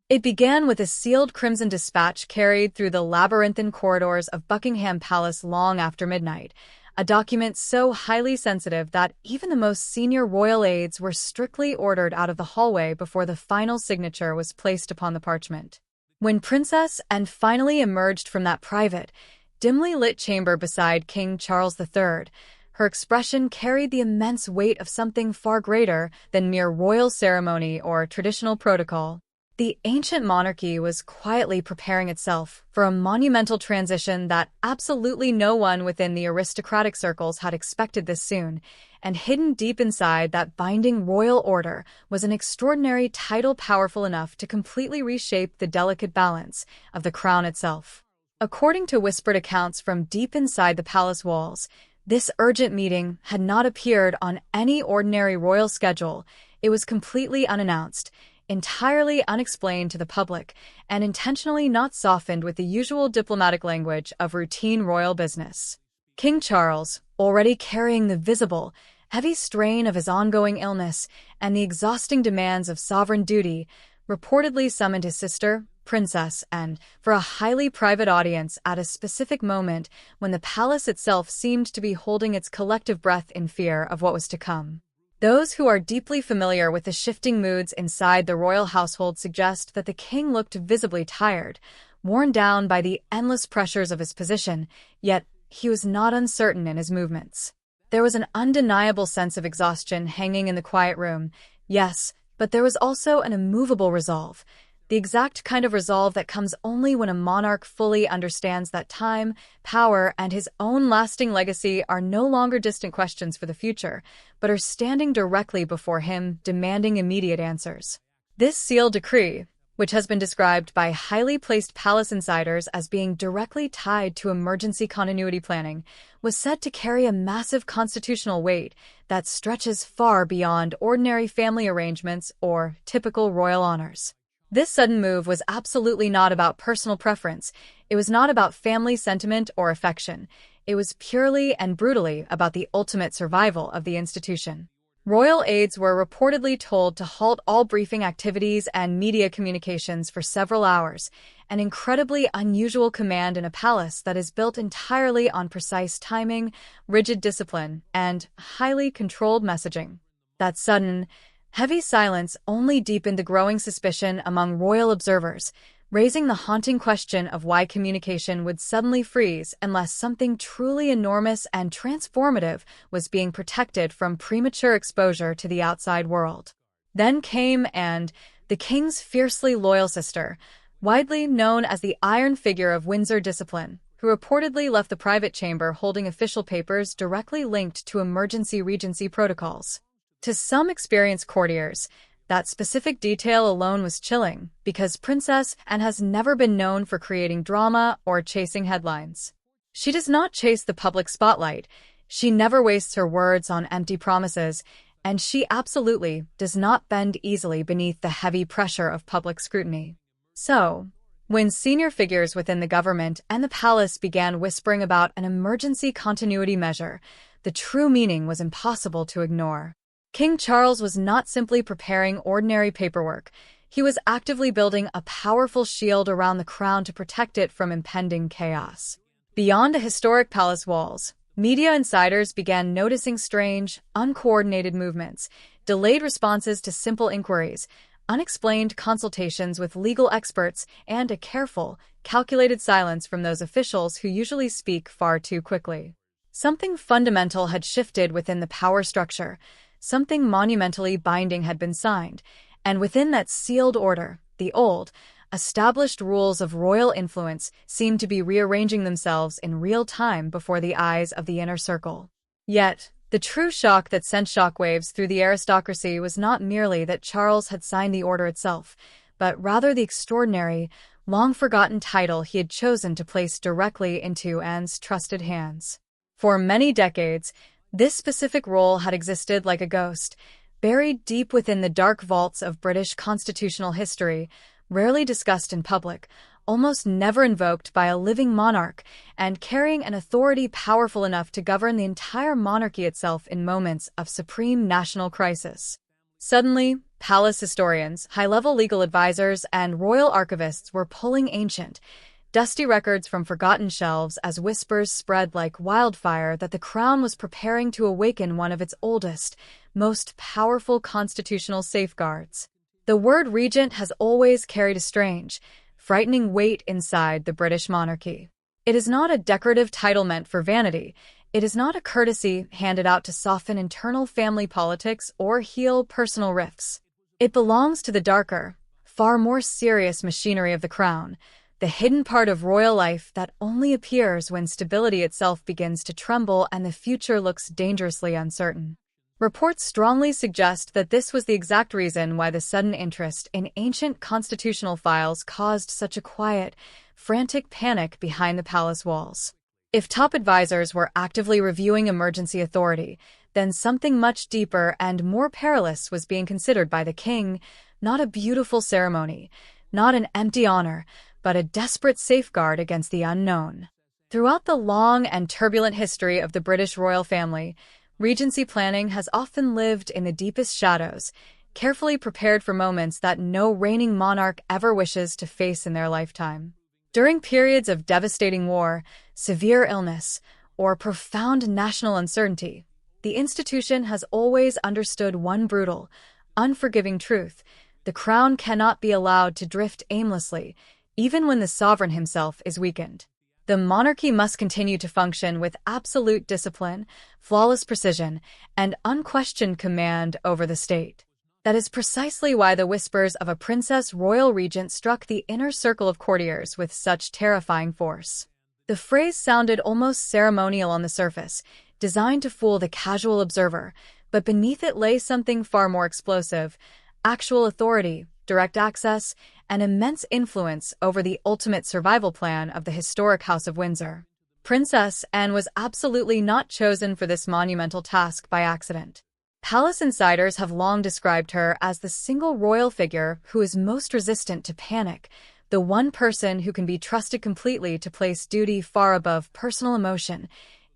It began with a sealed crimson dispatch carried through the labyrinthine corridors of Buckingham Palace long after midnight, a document so highly sensitive that even the most senior royal aides were strictly ordered out of the hallway before the final signature was placed upon the parchment. When Princess Anne finally emerged from that private, dimly lit chamber beside King Charles III, her expression carried the immense weight of something far greater than mere royal ceremony or traditional protocol. The ancient monarchy was quietly preparing itself for a monumental transition that absolutely no one within the aristocratic circles had expected this soon, and hidden deep inside that binding royal order was an extraordinary title powerful enough to completely reshape the delicate balance of the crown itself. According to whispered accounts from deep inside the palace walls, this urgent meeting had not appeared on any ordinary royal schedule. It was completely unannounced, entirely unexplained to the public, and intentionally not softened with the usual diplomatic language of routine royal business. King Charles, already carrying the visible, heavy strain of his ongoing illness and the exhausting demands of sovereign duty, reportedly summoned his sister, Princess Anne, for a highly private audience at a specific moment when the palace itself seemed to be holding its collective breath in fear of what was to come. Those who are deeply familiar with the shifting moods inside the royal household suggest that the king looked visibly tired, worn down by the endless pressures of his position, yet he was not uncertain in his movements. There was an undeniable sense of exhaustion hanging in the quiet room, yes, but there was also an immovable resolve, the exact kind of resolve that comes only when a monarch fully understands that time, power, and his own lasting legacy are no longer distant questions for the future, but are standing directly before him, demanding immediate answers. This sealed decree, which has been described by highly placed palace insiders as being directly tied to emergency continuity planning, was said to carry a massive constitutional weight that stretches far beyond ordinary family arrangements or typical royal honors. This sudden move was absolutely not about personal preference. It was not about family sentiment or affection. It was purely and brutally about the ultimate survival of the institution. Royal aides were reportedly told to halt all briefing activities and media communications for several hours, an incredibly unusual command in a palace that is built entirely on precise timing, rigid discipline, and highly controlled messaging. That sudden, heavy silence only deepened the growing suspicion among royal observers, raising the haunting question of why communication would suddenly freeze unless something truly enormous and transformative was being protected from premature exposure to the outside world. Then came Anne, the king's fiercely loyal sister, widely known as the iron figure of Windsor discipline, who reportedly left the private chamber holding official papers directly linked to emergency regency protocols. To some experienced courtiers, that specific detail alone was chilling, because Princess Anne has never been known for creating drama or chasing headlines. She does not chase the public spotlight, she never wastes her words on empty promises, and she absolutely does not bend easily beneath the heavy pressure of public scrutiny. So, when senior figures within the government and the palace began whispering about an emergency continuity measure, the true meaning was impossible to ignore. King Charles was not simply preparing ordinary paperwork. He was actively building a powerful shield around the crown to protect it from impending chaos. Beyond the historic palace walls, media insiders began noticing strange, uncoordinated movements, delayed responses to simple inquiries, unexplained consultations with legal experts, and a careful, calculated silence from those officials who usually speak far too quickly. Something fundamental had shifted within the power structure. Something monumentally binding had been signed, and within that sealed order, the old, established rules of royal influence seemed to be rearranging themselves in real time before the eyes of the inner circle. Yet, the true shock that sent shockwaves through the aristocracy was not merely that Charles had signed the order itself, but rather the extraordinary, long-forgotten title he had chosen to place directly into Anne's trusted hands. For many decades, this specific role had existed like a ghost, buried deep within the dark vaults of British constitutional history, rarely discussed in public, almost never invoked by a living monarch, and carrying an authority powerful enough to govern the entire monarchy itself in moments of supreme national crisis. Suddenly, palace historians, high-level legal advisors, and royal archivists were pulling ancient, dusty records from forgotten shelves as whispers spread like wildfire that the crown was preparing to awaken one of its oldest, most powerful constitutional safeguards. The word regent has always carried a strange, frightening weight inside the British monarchy. It is not a decorative title meant for vanity. It is not a courtesy handed out to soften internal family politics or heal personal rifts. It belongs to the darker, far more serious machinery of the crown, the hidden part of royal life that only appears when stability itself begins to tremble and the future looks dangerously uncertain. Reports strongly suggest that this was the exact reason why the sudden interest in ancient constitutional files caused such a quiet, frantic panic behind the palace walls. If top advisors were actively reviewing emergency authority, then something much deeper and more perilous was being considered by the king, not a beautiful ceremony, not an empty honor, but a desperate safeguard against the unknown. Throughout the long and turbulent history of the British royal family, regency planning has often lived in the deepest shadows, carefully prepared for moments that no reigning monarch ever wishes to face in their lifetime. During periods of devastating war, severe illness, or profound national uncertainty, the institution has always understood one brutal, unforgiving truth: the crown cannot be allowed to drift aimlessly, even when the sovereign himself is weakened. The monarchy must continue to function with absolute discipline, flawless precision, and unquestioned command over the state. That is precisely why the whispers of a Princess Royal Regent struck the inner circle of courtiers with such terrifying force. The phrase sounded almost ceremonial on the surface, designed to fool the casual observer, but beneath it lay something far more explosive: actual authority, direct access, and immense influence over the ultimate survival plan of the historic House of Windsor. Princess Anne was absolutely not chosen for this monumental task by accident. Palace insiders have long described her as the single royal figure who is most resistant to panic, the one person who can be trusted completely to place duty far above personal emotion,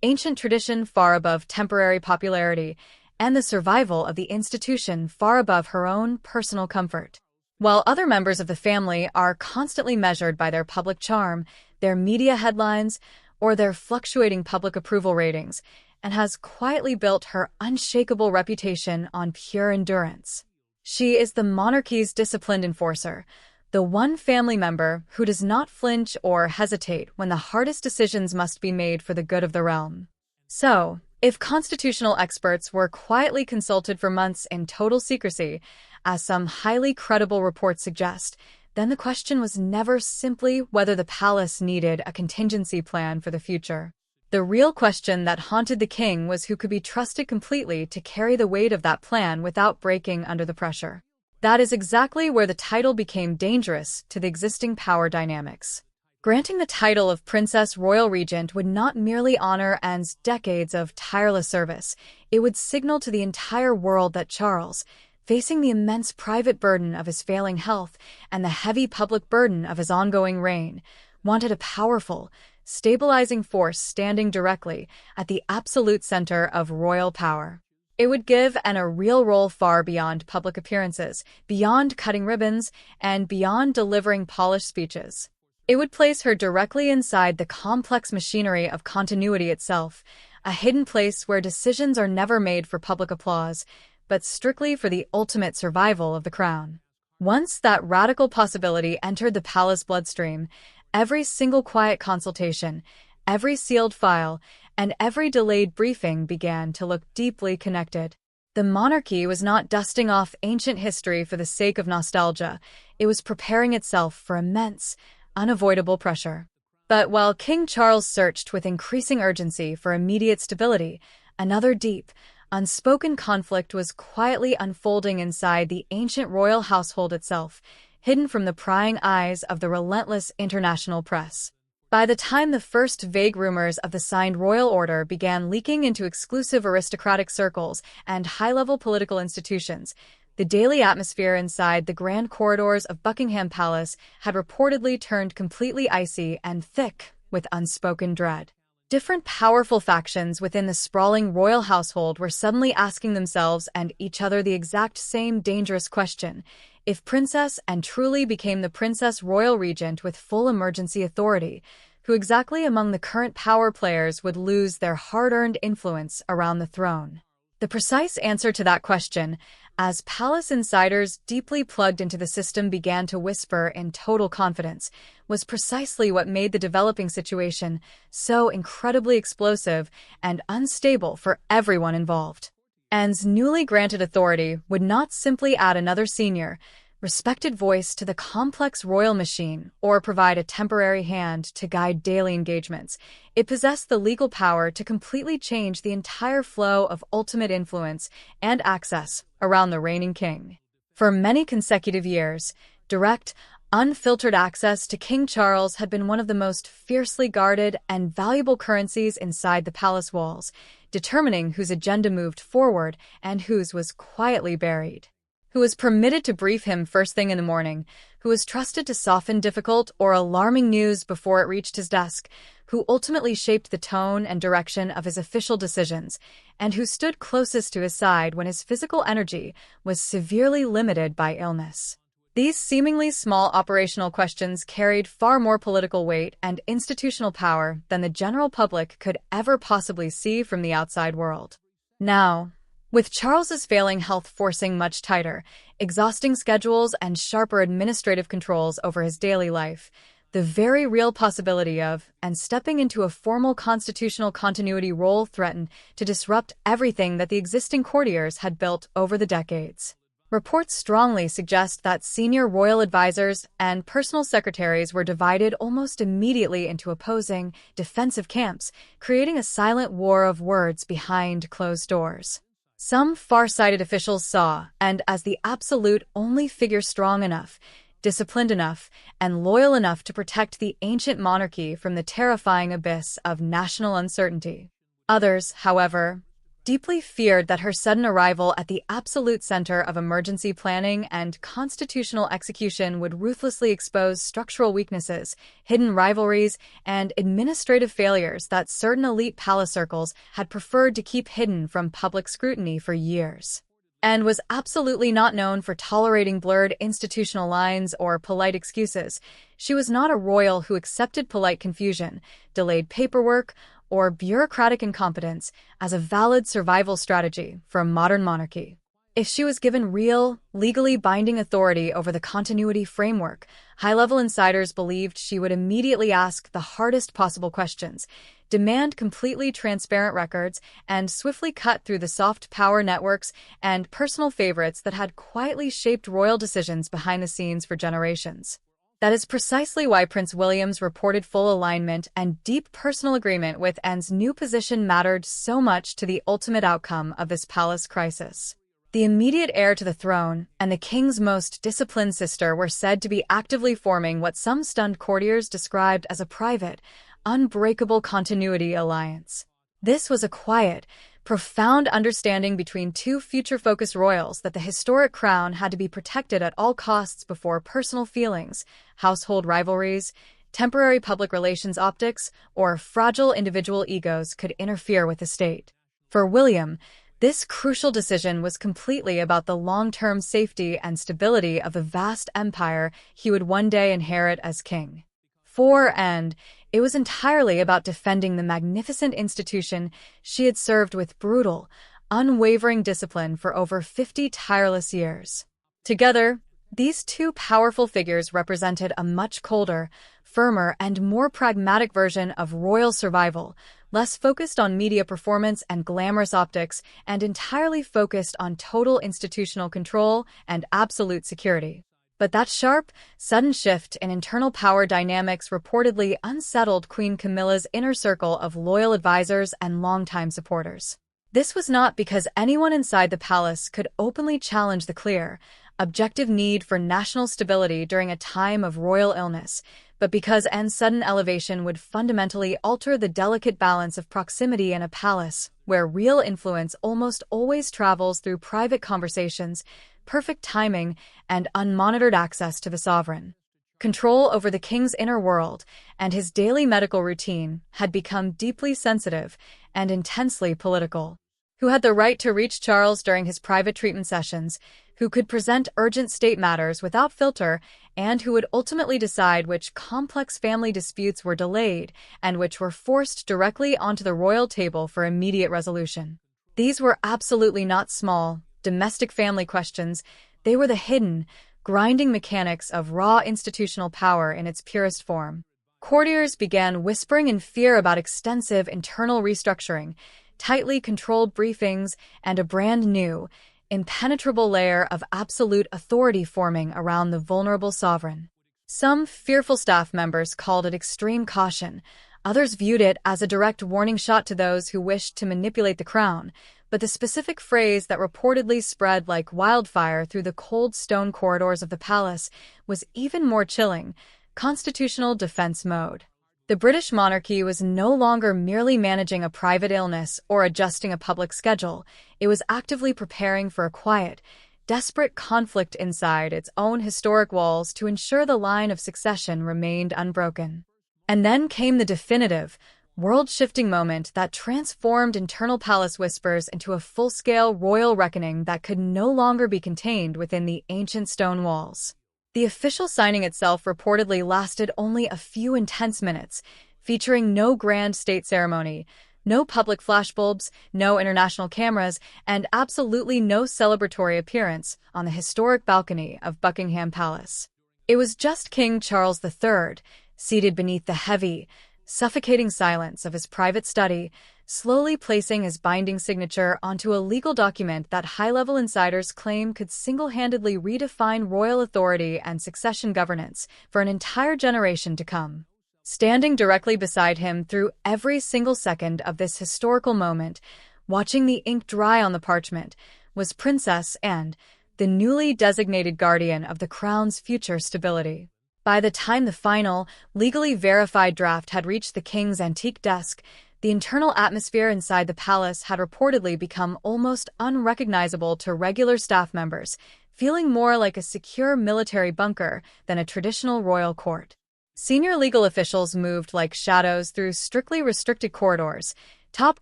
ancient tradition far above temporary popularity, and the survival of the institution far above her own personal comfort. While other members of the family are constantly measured by their public charm, their media headlines, or their fluctuating public approval ratings, and has quietly built her unshakable reputation on pure endurance. She is the monarchy's disciplined enforcer, the one family member who does not flinch or hesitate when the hardest decisions must be made for the good of the realm. So, if constitutional experts were quietly consulted for months in total secrecy, as some highly credible reports suggest, then the question was never simply whether the palace needed a contingency plan for the future. The real question that haunted the king was who could be trusted completely to carry the weight of that plan without breaking under the pressure. That is exactly where the title became dangerous to the existing power dynamics. Granting the title of Princess Royal Regent would not merely honor Anne's decades of tireless service, it would signal to the entire world that Charles, facing the immense private burden of his failing health and the heavy public burden of his ongoing reign, wanted a powerful, stabilizing force standing directly at the absolute center of royal power. It would give Anne a real role far beyond public appearances, beyond cutting ribbons, and beyond delivering polished speeches. It would place her directly inside the complex machinery of continuity itself, a hidden place where decisions are never made for public applause, but strictly for the ultimate survival of the crown. Once that radical possibility entered the palace bloodstream, every single quiet consultation, every sealed file, and every delayed briefing began to look deeply connected. The monarchy was not dusting off ancient history for the sake of nostalgia. It was preparing itself for immense, unavoidable pressure. But while King Charles searched with increasing urgency for immediate stability, another deep, unspoken conflict was quietly unfolding inside the ancient royal household itself, hidden from the prying eyes of the relentless international press. By the time the first vague rumors of the signed royal order began leaking into exclusive aristocratic circles and high-level political institutions, the daily atmosphere inside the grand corridors of Buckingham Palace had reportedly turned completely icy and thick with unspoken dread. Different powerful factions within the sprawling royal household were suddenly asking themselves and each other the exact same dangerous question: if Princess and truly became the Princess Royal Regent with full emergency authority, who exactly among the current power players would lose their hard-earned influence around the throne? The precise answer to that question, as palace insiders deeply plugged into the system began to whisper in total confidence, was precisely what made the developing situation so incredibly explosive and unstable for everyone involved. Anne's newly granted authority would not simply add another senior, respected voice to the complex royal machine or provide a temporary hand to guide daily engagements. It possessed the legal power to completely change the entire flow of ultimate influence and access around the reigning king. For many consecutive years, direct, unfiltered access to King Charles had been one of the most fiercely guarded and valuable currencies inside the palace walls, determining whose agenda moved forward and whose was quietly buried. Who was permitted to brief him first thing in the morning, who was trusted to soften difficult or alarming news before it reached his desk, who ultimately shaped the tone and direction of his official decisions, and who stood closest to his side when his physical energy was severely limited by illness. These seemingly small operational questions carried far more political weight and institutional power than the general public could ever possibly see from the outside world. Now, with Charles's failing health forcing much tighter, exhausting schedules and sharper administrative controls over his daily life, the very real possibility of and stepping into a formal constitutional continuity role threatened to disrupt everything that the existing courtiers had built over the decades. Reports strongly suggest that senior royal advisors and personal secretaries were divided almost immediately into opposing, defensive camps, creating a silent war of words behind closed doors. Some far-sighted officials saw, and as the absolute only figure strong enough, disciplined enough, and loyal enough to protect the ancient monarchy from the terrifying abyss of national uncertainty. Others, however, deeply feared that her sudden arrival at the absolute center of emergency planning and constitutional execution would ruthlessly expose structural weaknesses, hidden rivalries, and administrative failures that certain elite palace circles had preferred to keep hidden from public scrutiny for years. Anne was absolutely not known for tolerating blurred institutional lines or polite excuses. She was not a royal who accepted polite confusion, delayed paperwork, or bureaucratic incompetence as a valid survival strategy for a modern monarchy. If she was given real, legally binding authority over the continuity framework, high-level insiders believed she would immediately ask the hardest possible questions, demand completely transparent records, and swiftly cut through the soft power networks and personal favorites that had quietly shaped royal decisions behind the scenes for generations. That is precisely why Prince William's reported full alignment and deep personal agreement with Anne's new position mattered so much to the ultimate outcome of this palace crisis. The immediate heir to the throne and the king's most disciplined sister were said to be actively forming what some stunned courtiers described as a private, unbreakable continuity alliance. This was a quiet, profound understanding between two future-focused royals that the historic crown had to be protected at all costs before personal feelings, household rivalries, temporary public relations optics, or fragile individual egos could interfere with the state. For William, this crucial decision was completely about the long-term safety and stability of the vast empire he would one day inherit as king. For Anne, it was entirely about defending the magnificent institution she had served with brutal, unwavering discipline for over 50 tireless years. Together, these two powerful figures represented a much colder, firmer, and more pragmatic version of royal survival, less focused on media performance and glamorous optics, and entirely focused on total institutional control and absolute security. But that sharp, sudden shift in internal power dynamics reportedly unsettled Queen Camilla's inner circle of loyal advisors and longtime supporters. This was not because anyone inside the palace could openly challenge the clear, objective need for national stability during a time of royal illness, but because Anne's sudden elevation would fundamentally alter the delicate balance of proximity in a palace, where real influence almost always travels through private conversations, perfect timing, and unmonitored access to the sovereign. Control over the king's inner world and his daily medical routine had become deeply sensitive and intensely political. Who had the right to reach Charles during his private treatment sessions, who could present urgent state matters without filter, and who would ultimately decide which complex family disputes were delayed and which were forced directly onto the royal table for immediate resolution. These were absolutely not small, domestic family questions. They were the hidden, grinding mechanics of raw institutional power in its purest form. Courtiers began whispering in fear about extensive internal restructuring, tightly controlled briefings, and a brand new, impenetrable layer of absolute authority forming around the vulnerable sovereign. Some fearful staff members called it extreme caution. Others viewed it as a direct warning shot to those who wished to manipulate the crown, but the specific phrase that reportedly spread like wildfire through the cold stone corridors of the palace was even more chilling: constitutional defense mode. The British monarchy was no longer merely managing a private illness or adjusting a public schedule. It was actively preparing for a quiet, desperate conflict inside its own historic walls to ensure the line of succession remained unbroken. And then came the definitive, world-shifting moment that transformed internal palace whispers into a full-scale royal reckoning that could no longer be contained within the ancient stone walls. The official signing itself reportedly lasted only a few intense minutes, featuring no grand state ceremony, no public flashbulbs, no international cameras, and absolutely no celebratory appearance on the historic balcony of Buckingham Palace. It was just King Charles III, seated beneath the heavy, suffocating silence of his private study, slowly placing his binding signature onto a legal document that high-level insiders claim could single-handedly redefine royal authority and succession governance for an entire generation to come. Standing directly beside him through every single second of this historical moment, watching the ink dry on the parchment, was Princess Anne, the newly designated guardian of the crown's future stability. By the time the final, legally verified draft had reached the king's antique desk, the internal atmosphere inside the palace had reportedly become almost unrecognizable to regular staff members, feeling more like a secure military bunker than a traditional royal court. Senior legal officials moved like shadows through strictly restricted corridors. Top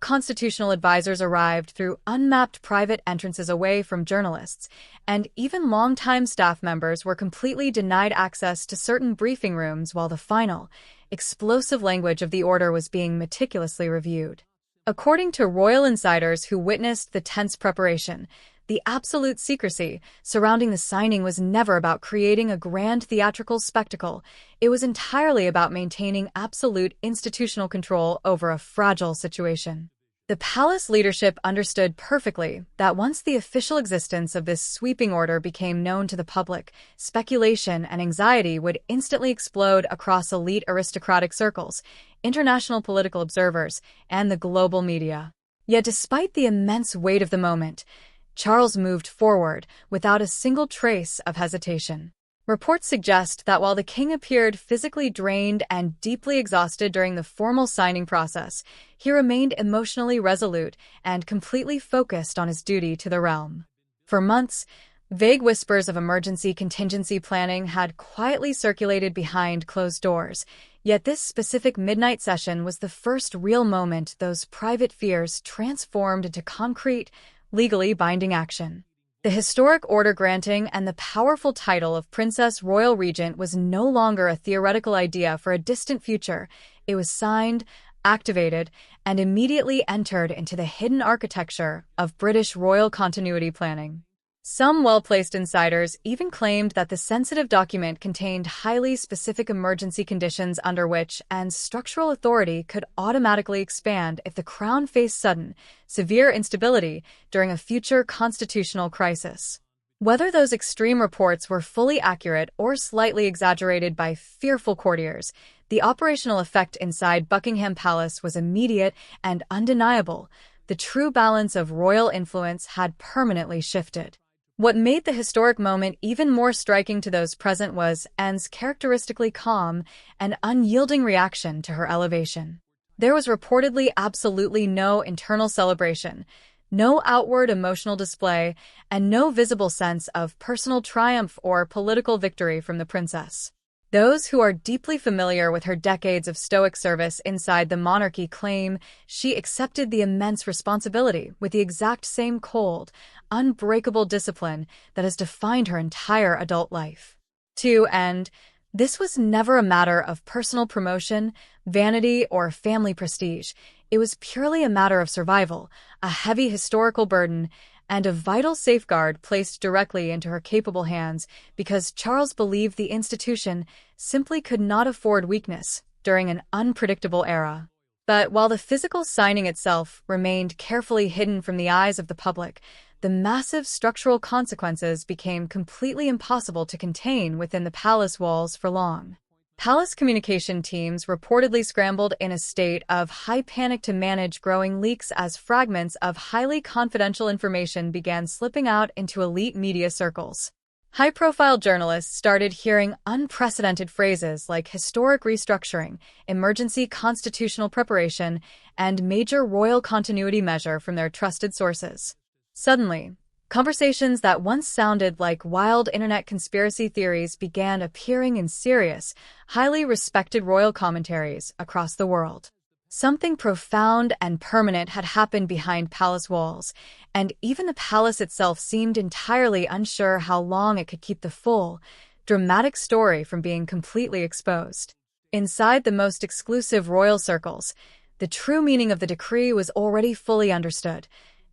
constitutional advisors arrived through unmapped private entrances away from journalists, and even longtime staff members were completely denied access to certain briefing rooms while the final, explosive language of the order was being meticulously reviewed. According to royal insiders who witnessed the tense preparation, the absolute secrecy surrounding the signing was never about creating a grand theatrical spectacle. It was entirely about maintaining absolute institutional control over a fragile situation. The palace leadership understood perfectly that once the official existence of this sweeping order became known to the public, speculation and anxiety would instantly explode across elite aristocratic circles, international political observers, and the global media. Yet despite the immense weight of the moment, Charles moved forward without a single trace of hesitation. Reports suggest that while the king appeared physically drained and deeply exhausted during the formal signing process, he remained emotionally resolute and completely focused on his duty to the realm. For months, vague whispers of emergency contingency planning had quietly circulated behind closed doors, yet this specific midnight session was the first real moment those private fears transformed into concrete, legally binding action. The historic order granting and the powerful title of Princess Royal Regent was no longer a theoretical idea for a distant future. It was signed, activated, and immediately entered into the hidden architecture of British royal continuity planning. Some well-placed insiders even claimed that the sensitive document contained highly specific emergency conditions under which Anne's structural authority could automatically expand if the crown faced sudden, severe instability during a future constitutional crisis. Whether those extreme reports were fully accurate or slightly exaggerated by fearful courtiers, the operational effect inside Buckingham Palace was immediate and undeniable. The true balance of royal influence had permanently shifted. What made the historic moment even more striking to those present was Anne's characteristically calm and unyielding reaction to her elevation. There was reportedly absolutely no internal celebration, no outward emotional display, and no visible sense of personal triumph or political victory from the princess. Those who are deeply familiar with her decades of stoic service inside the monarchy claim she accepted the immense responsibility with the exact same cold, unbreakable discipline that has defined her entire adult life. And this was never a matter of personal promotion, vanity, or family prestige. It was purely a matter of survival, a heavy historical burden, and a vital safeguard placed directly into her capable hands because Charles believed the institution simply could not afford weakness during an unpredictable era. But while the physical signing itself remained carefully hidden from the eyes of the public, the massive structural consequences became completely impossible to contain within the palace walls for long. Palace communication teams reportedly scrambled in a state of high panic to manage growing leaks as fragments of highly confidential information began slipping out into elite media circles. High-profile journalists started hearing unprecedented phrases like historic restructuring, emergency constitutional preparation, and major royal continuity measure from their trusted sources. Suddenly, conversations that once sounded like wild internet conspiracy theories began appearing in serious, highly respected royal commentaries across the world. Something profound and permanent had happened behind palace walls, and even the palace itself seemed entirely unsure how long it could keep the full, dramatic story from being completely exposed. Inside the most exclusive royal circles, the true meaning of the decree was already fully understood.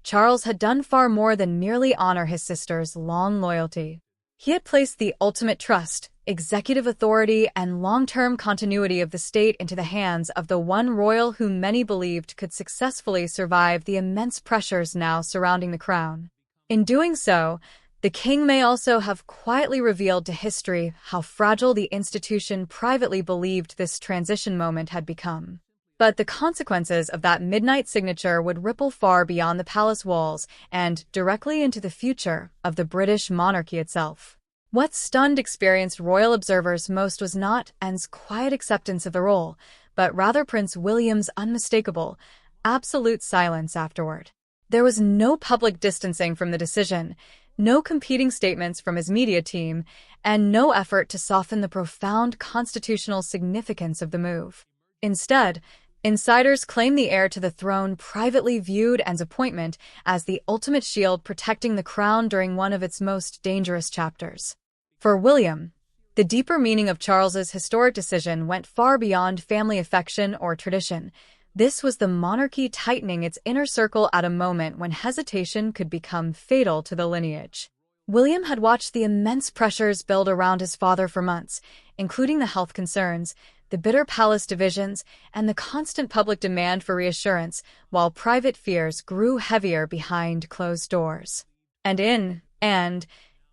Charles had done far more than merely honor his sister's long loyalty. He had placed the ultimate trust, executive authority, and long-term continuity of the state into the hands of the one royal whom many believed could successfully survive the immense pressures now surrounding the crown. In doing so, the king may also have quietly revealed to history how fragile the institution privately believed this transition moment had become. But the consequences of that midnight signature would ripple far beyond the palace walls and directly into the future of the British monarchy itself. What stunned experienced royal observers most was not Anne's quiet acceptance of the role, but rather Prince William's unmistakable, absolute silence afterward. There was no public distancing from the decision, no competing statements from his media team, and no effort to soften the profound constitutional significance of the move. Instead, insiders claim the heir to the throne privately viewed Anne's appointment as the ultimate shield protecting the crown during one of its most dangerous chapters. For William, the deeper meaning of Charles's historic decision went far beyond family affection or tradition. This was the monarchy tightening its inner circle at a moment when hesitation could become fatal to the lineage. William had watched the immense pressures build around his father for months, including the health concerns, the bitter palace divisions, and the constant public demand for reassurance, while private fears grew heavier behind closed doors. And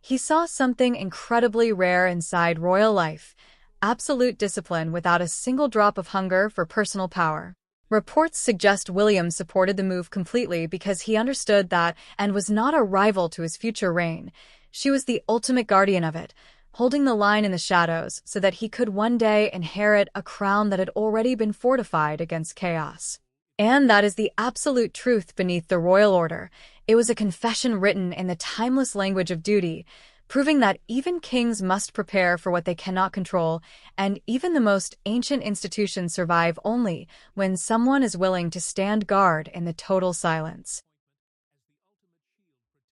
he saw something incredibly rare inside royal life: absolute discipline without a single drop of hunger for personal power. Reports suggest William supported the move completely because he understood that Anne was not a rival to his future reign. She was the ultimate guardian of it, holding the line in the shadows so that he could one day inherit a crown that had already been fortified against chaos. And that is the absolute truth beneath the royal order. It was a confession written in the timeless language of duty, proving that even kings must prepare for what they cannot control, and even the most ancient institutions survive only when someone is willing to stand guard in the total silence.